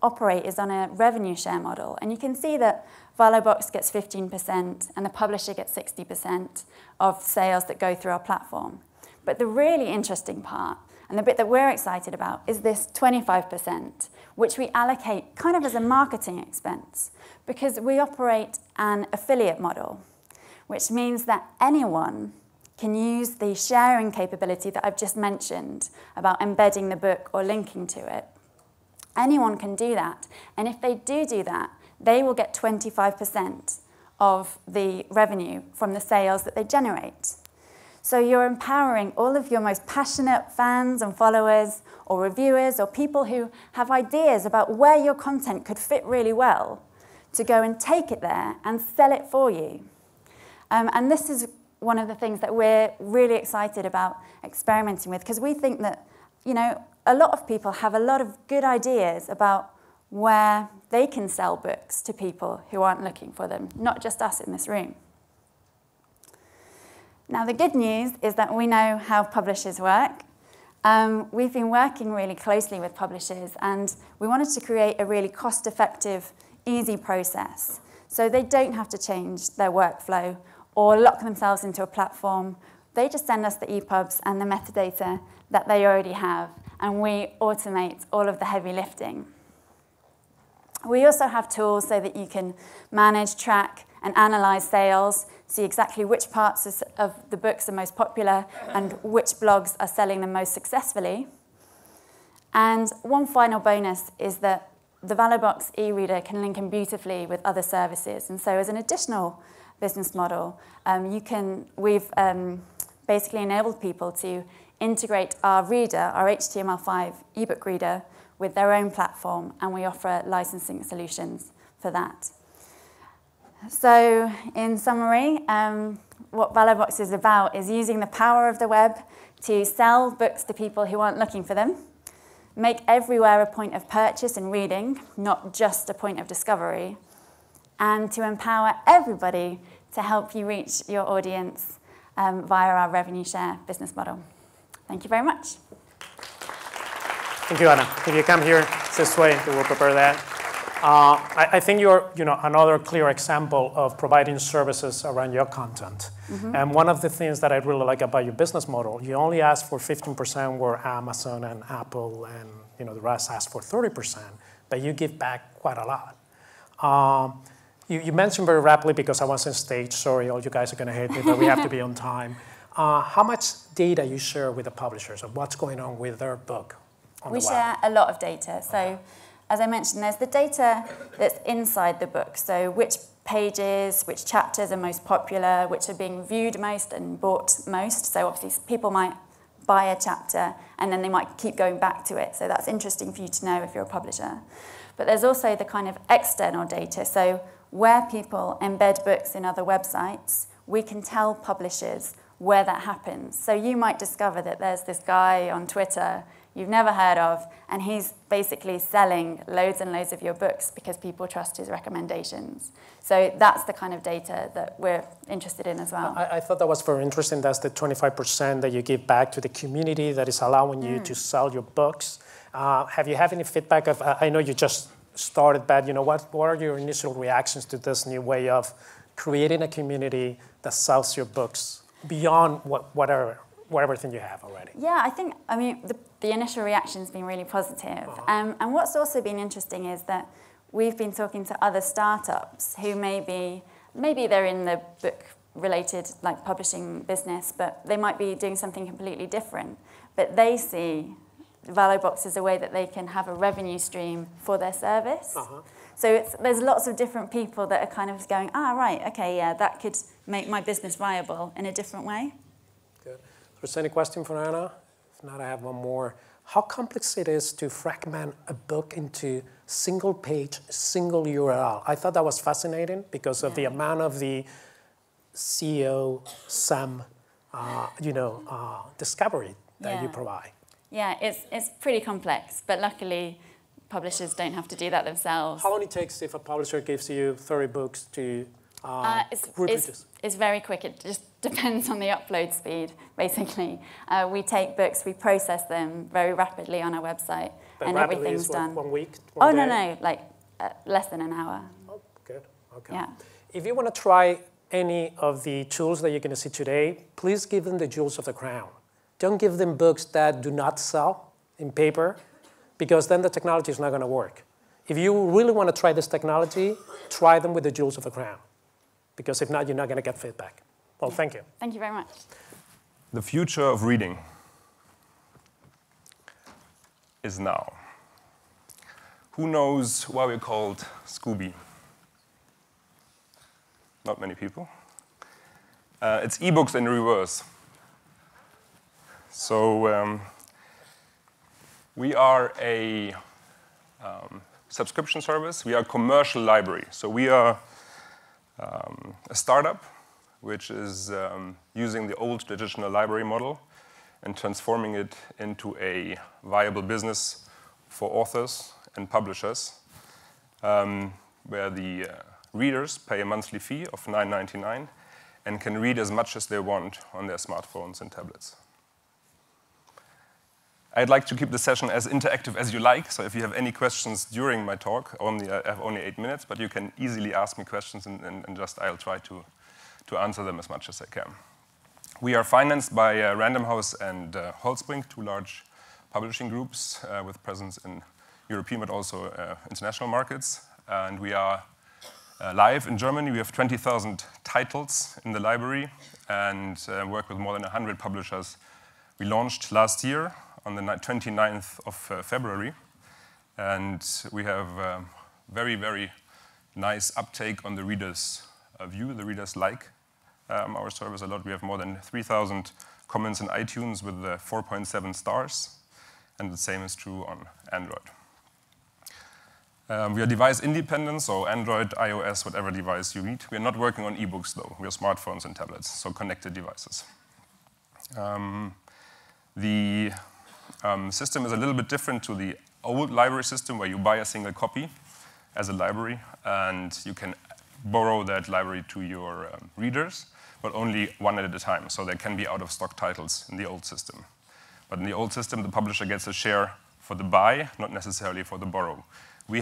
operate is on a revenue share model. And you can see that ValoBox gets 15% and the publisher gets 60% of sales that go through our platform. But the really interesting part, and the bit that we're excited about, is this 25%, which we allocate kind of as a marketing expense, because we operate an affiliate model, which means that anyone can use the sharing capability that I've just mentioned about embedding the book or linking to it. Anyone can do that. And if they do that, they will get 25% of the revenue from the sales that they generate. So you're empowering all of your most passionate fans and followers or reviewers or people who have ideas about where your content could fit really well to go and take it there and sell it for you. And this is one of the things that we're really excited about experimenting with, because we think that, you know, a lot of people have a lot of good ideas about where they can sell books to people who aren't looking for them, not just us in this room. Now, the good news is that we know how publishers work. We've been working really closely with publishers, and we wanted to create a really cost-effective, easy process so they don't have to change their workflow or lock themselves into a platform, they just send us the EPUBs and the metadata that they already have, and we automate all of the heavy lifting. We also have tools so that you can manage, track, and analyze sales, see exactly which parts of the books are most popular and which blogs are selling them most successfully. And one final bonus is that the ValueBox e-reader can link in beautifully with other services. And so as an additional business model, we've basically enabled people to integrate our reader, our HTML5 ebook reader, with their own platform, and we offer licensing solutions for that. So in summary, what ValueBox is about is using the power of the web to sell books to people who aren't looking for them, make everywhere a point of purchase and reading, not just a point of discovery, and to empower everybody to help you reach your audience via our revenue share business model. Thank you very much. Thank you, Anna. If you come here this way, we will prepare that. I think you're another clear example of providing services around your content. Mm-hmm. And one of the things that I really like about your business model, you only ask for 15% where Amazon and Apple and the rest ask for 30%, but you give back quite a lot. You mentioned very rapidly, because I was on stage, sorry, all you guys are going to hate me, but we have to be on time. How much data you share with the publishers of what's going on with their book on the web? We share a lot of data. So, as I mentioned, there's the data that's inside the book. So which pages, which chapters are most popular, which are being viewed most and bought most. So obviously people might buy a chapter and then they might keep going back to it. So that's interesting for you to know if you're a publisher. But there's also the kind of external data. So where people embed books in other websites, we can tell publishers where that happens. So you might discover that there's this guy on Twitter you've never heard of, and he's basically selling loads and loads of your books because people trust his recommendations. So that's the kind of data that we're interested in as well. I thought that was very interesting. That's the 25% that you give back to the community that is allowing you to sell your books. Have you had any feedback of, I know you just started, but what are your initial reactions to this new way of creating a community that sells your books beyond whatever everything you have already? Yeah, I mean, the initial reaction's been really positive. And what's also been interesting is that we've been talking to other startups who maybe they're in the book-related, like publishing business, but they might be doing something completely different. But they see ValueBox as a way that they can have a revenue stream for their service. So there's lots of different people that are kind of going, right, okay, yeah, that could make my business viable in a different way. Good. Is there any question for Anna? If not, I have one more. How complex it is to fragment a book into single page, single URL? I thought that was fascinating because of the amount of the SEO, SEM, discovery that you provide. Yeah, it's pretty complex, but luckily publishers don't have to do that themselves. How long it takes if a publisher gives you 30 books to reproduce? It's very quick. It just depends on the upload speed, basically. We take books, we process them very rapidly on our website, but and everything's done. 1 week? No, like less than an hour. Oh, good. Okay. Yeah. If you want to try any of the tools that you're going to see today, please give them the jewels of the crown. Don't give them books that do not sell in paper, because then the technology is not going to work. If you really want to try this technology, try them with the jewels of the crown, because if not, you're not going to get feedback. Well, thank you. Thank you very much. The future of reading is now. Who knows why we're called Scooby? Not many people. It's ebooks in reverse. So we are a subscription service. We are a commercial library. So we are a startup which is using the old traditional library model and transforming it into a viable business for authors and publishers, where the readers pay a monthly fee of $9.99 and can read as much as they want on their smartphones and tablets. I'd like to keep the session as interactive as you like, so if you have any questions during my talk, I have only 8 minutes, but you can easily ask me questions and just I'll try to to answer them as much as I can. We are financed by Random House and Holzbrink, two large publishing groups with presence in European but also international markets. And we are live in Germany. We have 20,000 titles in the library and work with more than 100 publishers. We launched last year on the 29th of February. And we have very, very nice uptake on the readers' view. The readers like our service a lot. We have more than 3,000 comments in iTunes with 4.7 stars. And the same is true on Android. We are device independent, so Android, iOS, whatever device you need. We are not working on ebooks, though. We are smartphones and tablets, so connected devices. The system is a little bit different to the old library system, where you buy a single copy as a library, and you can borrow that library to your readers, but only one at a time. So there can be out-of-stock titles in the old system. But in the old system, the publisher gets a share for the buy, not necessarily for the borrow. We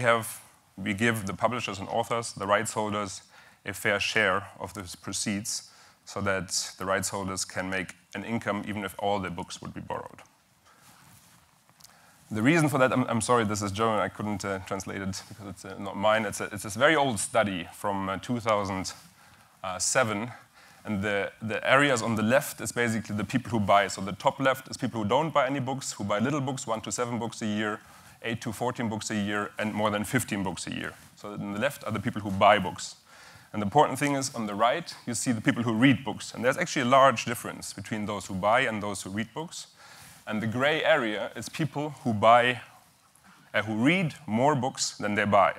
give the publishers and authors, the rights holders, a fair share of the proceeds so that the rights holders can make an income even if all the books would be borrowed. The reason for that, I'm sorry, this is German, I couldn't translate it because it's not mine. It's this very old study from 2007. And the areas on the left is basically the people who buy. So the top left is people who don't buy any books, who buy little books, 1 to 7 books a year, 8 to 14 books a year, and more than 15 books a year. So on the left are the people who buy books. And the important thing is, on the right, you see the people who read books. And there's actually a large difference between those who buy and those who read books. And the gray area is people who who read more books than they buy.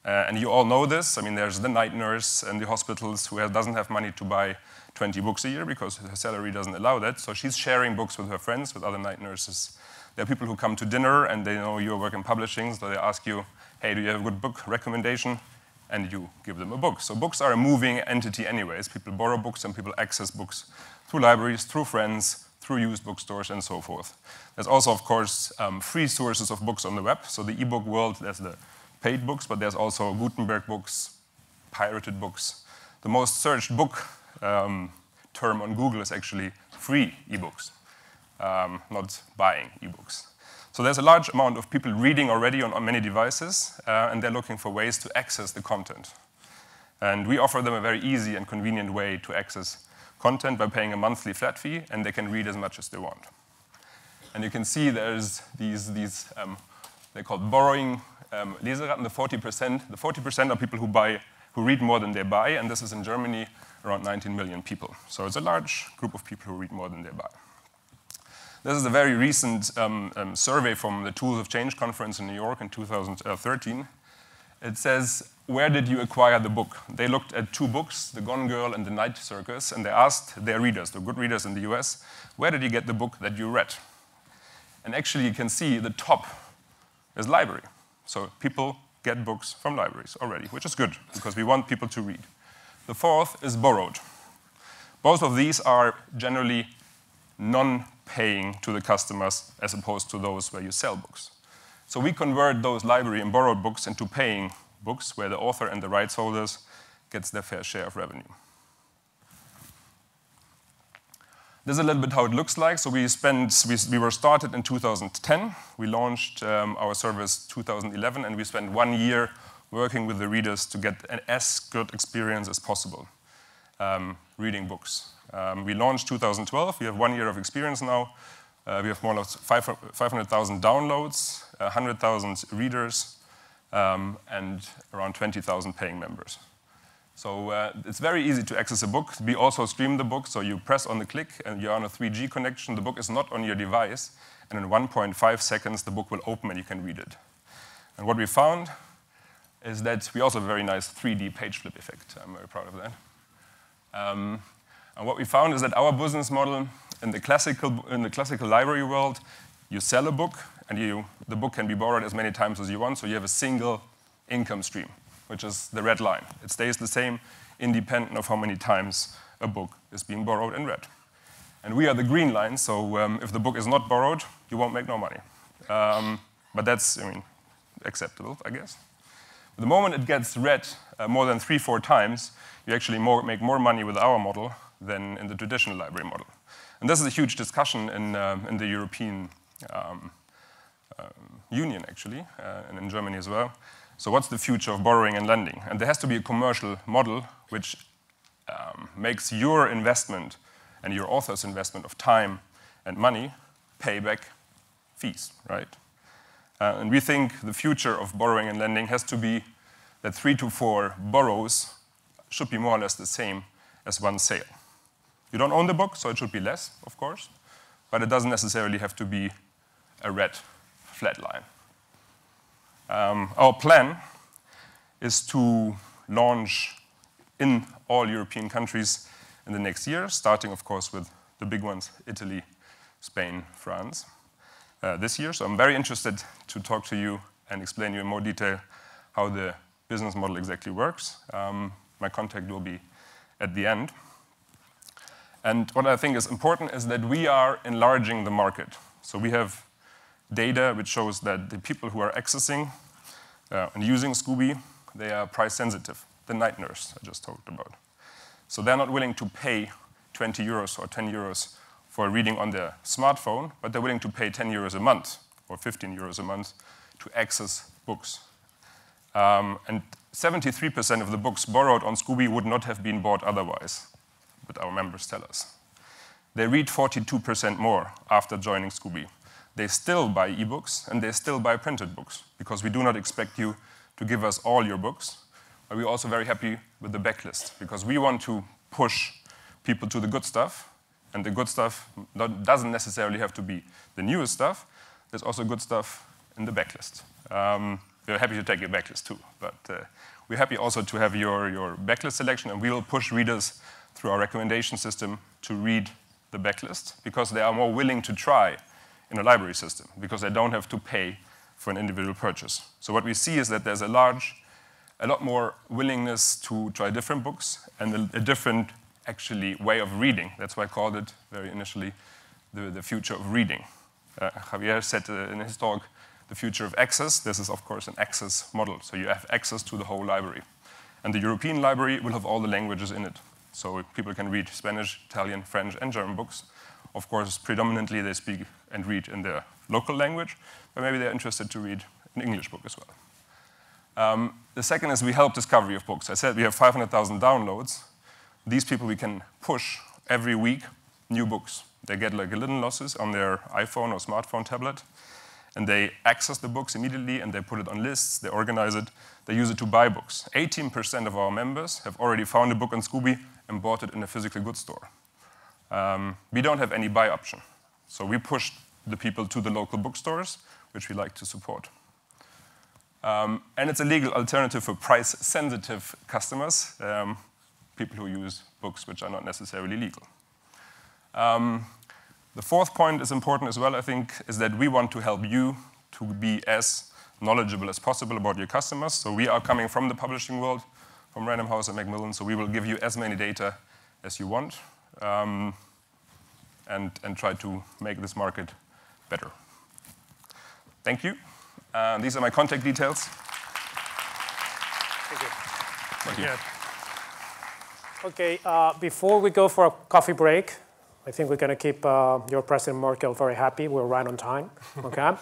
And you all know this. I mean, there's the night nurse in the hospitals who doesn't have money to buy 20 books a year because her salary doesn't allow that. So she's sharing books with her friends, with other night nurses. There are people who come to dinner and they know you work in publishing, so they ask you, hey, do you have a good book recommendation? And you give them a book. So books are a moving entity anyways. People borrow books and people access books through libraries, through friends, through used bookstores, and so forth. There's also, of course, free sources of books on the web. So the ebook world, there's the paid books, but there's also Gutenberg books, pirated books. The most searched book term on Google is actually free ebooks, not buying ebooks. So there's a large amount of people reading already on many devices, and they're looking for ways to access the content. And we offer them a very easy and convenient way to access content by paying a monthly flat fee, and they can read as much as they want. And you can see there's these they're called borrowing Leseraten, the 40%. The 40% are people who read more than they buy, and this is in Germany around 19 million people. So it's a large group of people who read more than they buy. This is a very recent survey from the Tools of Change conference in New York in 2013. It says, where did you acquire the book? They looked at 2 books, The Gone Girl and The Night Circus, and they asked their readers, the good readers in the US, where did you get the book that you read? And actually you can see the top is library. So people get books from libraries already, which is good, because we want people to read. The fourth is borrowed. Both of these are generally non-paying to the customers as opposed to those where you sell books. So we convert those library and borrowed books into paying books where the author and the rights holders gets their fair share of revenue. This is a little bit how it looks like. So we were started in 2010. We launched our service 2011, and we spent 1 year working with the readers to get an as good experience as possible reading books. We launched 2012. We have 1 year of experience now. We have more or less 500,000 downloads, 100,000 readers, and around 20,000 paying members. So it's very easy to access a book. We also stream the book, so you press on the click and you're on a 3G connection. The book is not on your device, and in 1.5 seconds the book will open and you can read it. And what we found is that we also have a very nice 3D page flip effect. I'm very proud of that. And what we found is that our business model in the classical library world, you sell a book and the book can be borrowed as many times as you want, so you have a single income stream, which is the red line. It stays the same independent of how many times a book is being borrowed and read. And we are the green line, so if the book is not borrowed, you won't make no money. But that's, acceptable, I guess. The moment it gets read more than 3-4 times, you actually make more money with our model than in the traditional library model. And this is a huge discussion in the European Union, actually, and in Germany as well. So what's the future of borrowing and lending? And there has to be a commercial model which makes your investment and your author's investment of time and money pay back fees, right? And we think the future of borrowing and lending has to be that 3 to 4 borrows should be more or less the same as one sale. You don't own the book, so it should be less, of course, but it doesn't necessarily have to be a red flat line. Our plan is to launch in all European countries in the next year, starting, of course, with the big ones, Italy, Spain, France, this year. So I'm very interested to talk to you and explain you in more detail how the business model exactly works. My contact will be at the end. And what I think is important is that we are enlarging the market. So we have data which shows that the people who are accessing and using Scooby, they are price sensitive. The night nurse I just talked about. So they're not willing to pay 20 euros or 10 euros for reading on their smartphone, but they're willing to pay 10 euros a month or 15 euros a month to access books. And 73% of the books borrowed on Scooby would not have been bought otherwise, but our members tell us. They read 42% more after joining Scooby. They still buy ebooks and they still buy printed books because we do not expect you to give us all your books. But we're also very happy with the backlist because we want to push people to the good stuff, and the good stuff doesn't necessarily have to be the newest stuff. There's also good stuff in the backlist. We're happy to take your backlist too, but we're happy also to have your backlist selection, and we will push readers through our recommendation system to read the backlist because they are more willing to try in a library system because they don't have to pay for an individual purchase. So what we see is that there's a lot more willingness to try different books and a different, actually, way of reading. That's why I called it very initially the future of reading. Javier said in his talk, the future of access. This is, of course, an access model. So you have access to the whole library. And the European library will have all the languages in it. So people can read Spanish, Italian, French, and German books. Of course, predominantly they speak and read in their local language, but maybe they're interested to read an English book as well. The second is we help discovery of books. I said we have 500,000 downloads. These people we can push every week new books. They get like a little losses on their iPhone or smartphone tablet, and they access the books immediately, and they put it on lists, they organize it, they use it to buy books. 18% of our members have already found a book on Scooby and bought it in a physical goods store. We don't have any buy option, so we push the people to the local bookstores, which we like to support. And it's a legal alternative for price-sensitive customers, people who use books which are not necessarily legal. The fourth point is important as well, I think, is that we want to help you to be as knowledgeable as possible about your customers. So we are coming from the publishing world, from Random House and Macmillan, so we will give you as many data as you want and try to make this market better. Thank you. These are my contact details. Thank you. Thank you. Okay, before we go for a coffee break, I think we're going to keep your President Merkel very happy. We're right on time. Okay.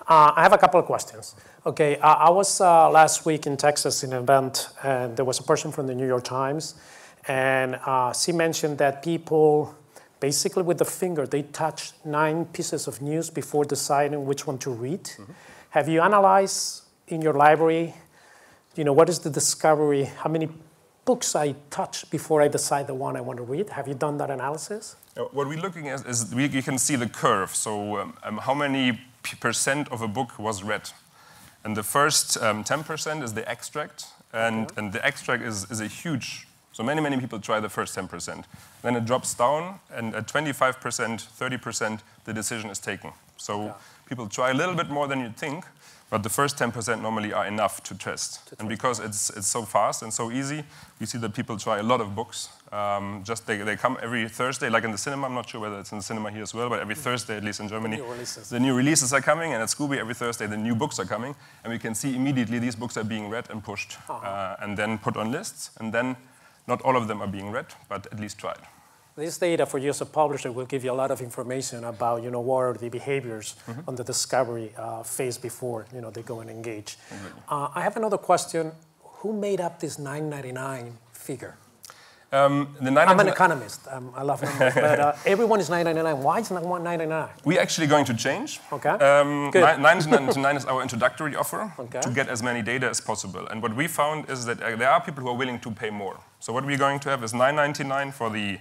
I have a couple of questions. Okay, I was last week in Texas in an event, and there was a person from the New York Times, and she mentioned that people, basically with the finger, they touch 9 pieces of news before deciding which one to read. Mm-hmm. Have you analyzed in your library, what is the discovery, how many books I touch before I decide the one I want to read? Have you done that analysis? What we're looking at is you can see the curve. So how many percent of a book was read? And the first 10% is the extract. And the extract is a huge, so many people try the first 10%. Then it drops down, and at 25%, 30%, the decision is taken. So people try a little bit more than you'd think, But the first 10% normally are enough to test. And because it's so fast and so easy, we see that people try a lot of books. They come every Thursday, like in the cinema. I'm not sure whether it's in the cinema here as well, but every Thursday, at least in Germany, the new releases are coming. And at Scooby, every Thursday, the new books are coming. And we can see immediately these books are being read and pushed and then put on lists. And then not all of them are being read, but at least tried. This data for you as a publisher will give you a lot of information about, what are the behaviors on the discovery phase before, they go and engage. I have another question. Who made up this $9.99 figure? I'm an economist. I love numbers, but everyone is $9.99. Why is it $1.99? We're actually going to change. Okay. $9.99 is our introductory offer to get as many data as possible. And what we found is that there are people who are willing to pay more. So what we're going to have is $9.99 for the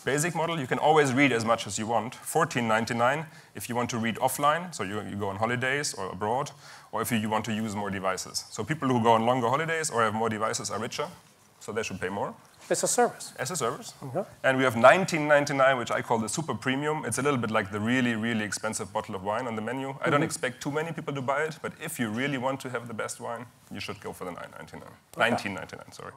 basic model. You can always read as much as you want. $14.99 if you want to read offline, so you go on holidays or abroad, or if you want to use more devices. So people who go on longer holidays or have more devices are richer, so they should pay more. It's a service. As a service. And we have $19.99, which I call the super premium. It's a little bit like the really, really expensive bottle of wine on the menu. I don't expect too many people to buy it, but if you really want to have the best wine, you should go for the $19.99, sorry.